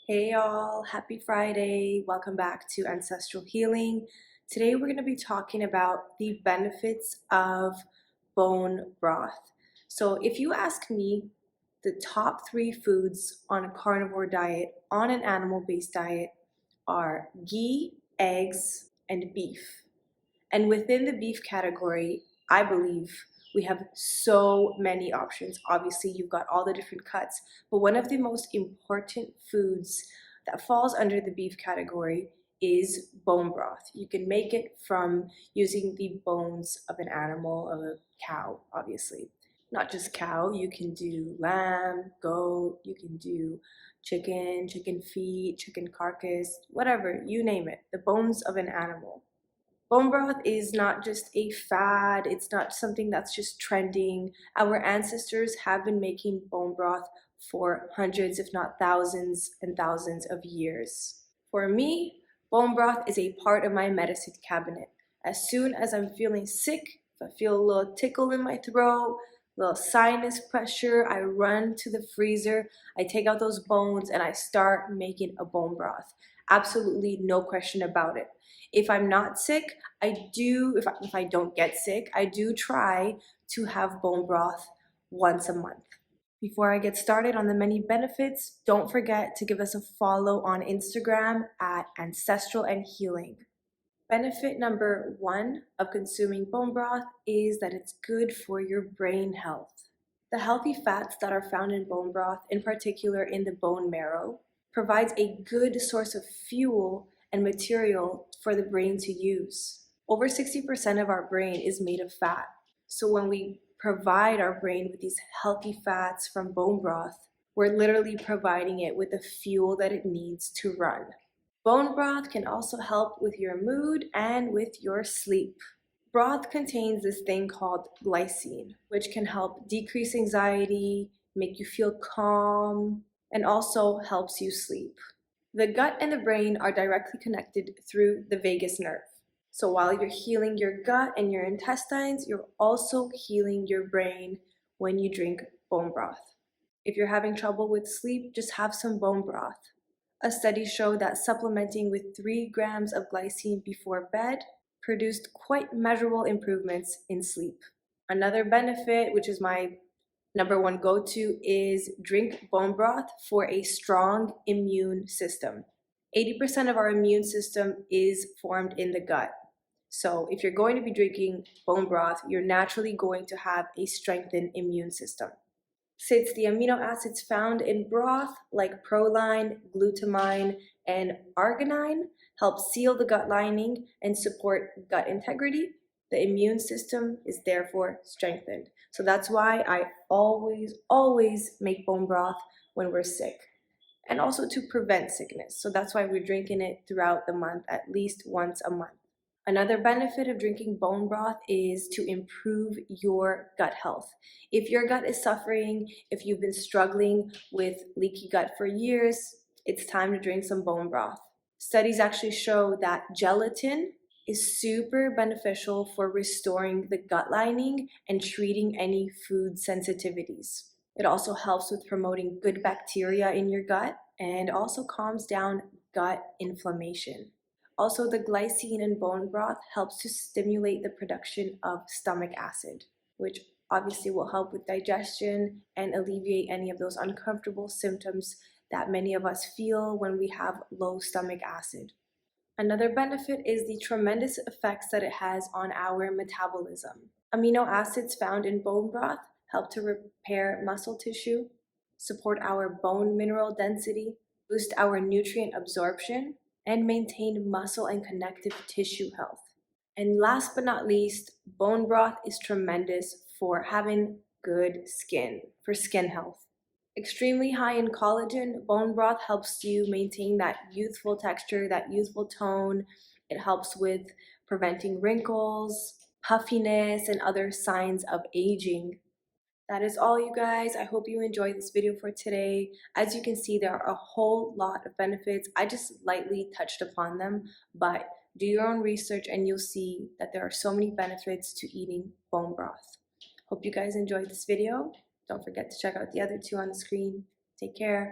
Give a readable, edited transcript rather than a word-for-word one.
Hey y'all, happy Friday. Welcome back to Ancestral Healing. Today we're going to be talking about the benefits of bone broth. So if you ask me, the top 3 foods on a carnivore diet, on an animal-based diet, are ghee, eggs, and beef. And within the beef category, I believe we have so many options. Obviously, you've got all the different cuts, but one of the most important foods that falls under the beef category is bone broth. You can make it from using the bones of an animal, of a cow, obviously. Not just cow, you can do lamb, goat, you can do chicken, chicken feet, chicken carcass, whatever, you name it, the bones of an animal. Bone broth is not just a fad, it's not something that's just trending. Our ancestors have been making bone broth for hundreds, if not thousands and thousands of years. For me, bone broth is a part of my medicine cabinet. As soon as I'm feeling sick, if I feel a little tickle in my throat, a little sinus pressure, I run to the freezer, I take out those bones, and I start making a bone broth. Absolutely no question about it. If I'm not sick, if I don't get sick, I do try to have bone broth once a month. Before I get started on the many benefits, don't forget to give us a follow on Instagram at Ancestral and Healing. Benefit number 1 of consuming bone broth is that it's good for your brain health. The healthy fats that are found in bone broth, in particular in the bone marrow, provides a good source of fuel and material for the brain to use. Over 60% of our brain is made of fat. So when we provide our brain with these healthy fats from bone broth, we're literally providing it with the fuel that it needs to run. Bone broth can also help with your mood and with your sleep. Broth contains this thing called glycine, which can help decrease anxiety, make you feel calm, and also helps you sleep. The gut and the brain are directly connected through the vagus nerve. So while you're healing your gut and your intestines, you're also healing your brain when you drink bone broth. If you're having trouble with sleep, just have some bone broth. A study showed that supplementing with 3 grams of glycine before bed produced quite measurable improvements in sleep. Another benefit, which is my number 1 go-to, is drink bone broth for a strong immune system. 80% of our immune system is formed in the gut. So if you're going to be drinking bone broth, you're naturally going to have a strengthened immune system. Since the amino acids found in broth, like proline, glutamine, and arginine, help seal the gut lining and support gut integrity, the immune system is therefore strengthened. So that's why I always make bone broth when we're sick, and also to prevent sickness. So that's why we're drinking it throughout the month, at least once a month. Another benefit of drinking bone broth is to improve your gut health. If your gut is suffering, if you've been struggling with leaky gut for years, it's time to drink some bone broth. Studies actually show that gelatin is super beneficial for restoring the gut lining and treating any food sensitivities. It also helps with promoting good bacteria in your gut and also calms down gut inflammation. Also, the glycine in bone broth helps to stimulate the production of stomach acid, which obviously will help with digestion and alleviate any of those uncomfortable symptoms that many of us feel when we have low stomach acid. Another benefit is the tremendous effects that it has on our metabolism. Amino acids found in bone broth help to repair muscle tissue, support our bone mineral density, boost our nutrient absorption, and maintain muscle and connective tissue health. And last but not least, bone broth is tremendous for having good skin, for skin health. Extremely high in collagen, bone broth helps you maintain that youthful texture, that youthful tone. It helps with preventing wrinkles, puffiness, and other signs of aging. That is all, you guys. I hope you enjoyed this video for today. As you can see, there are a whole lot of benefits. I just lightly touched upon them, but do your own research and you'll see that there are so many benefits to eating bone broth. Hope you guys enjoyed this video. Don't forget to check out the other 2 on the screen. Take care.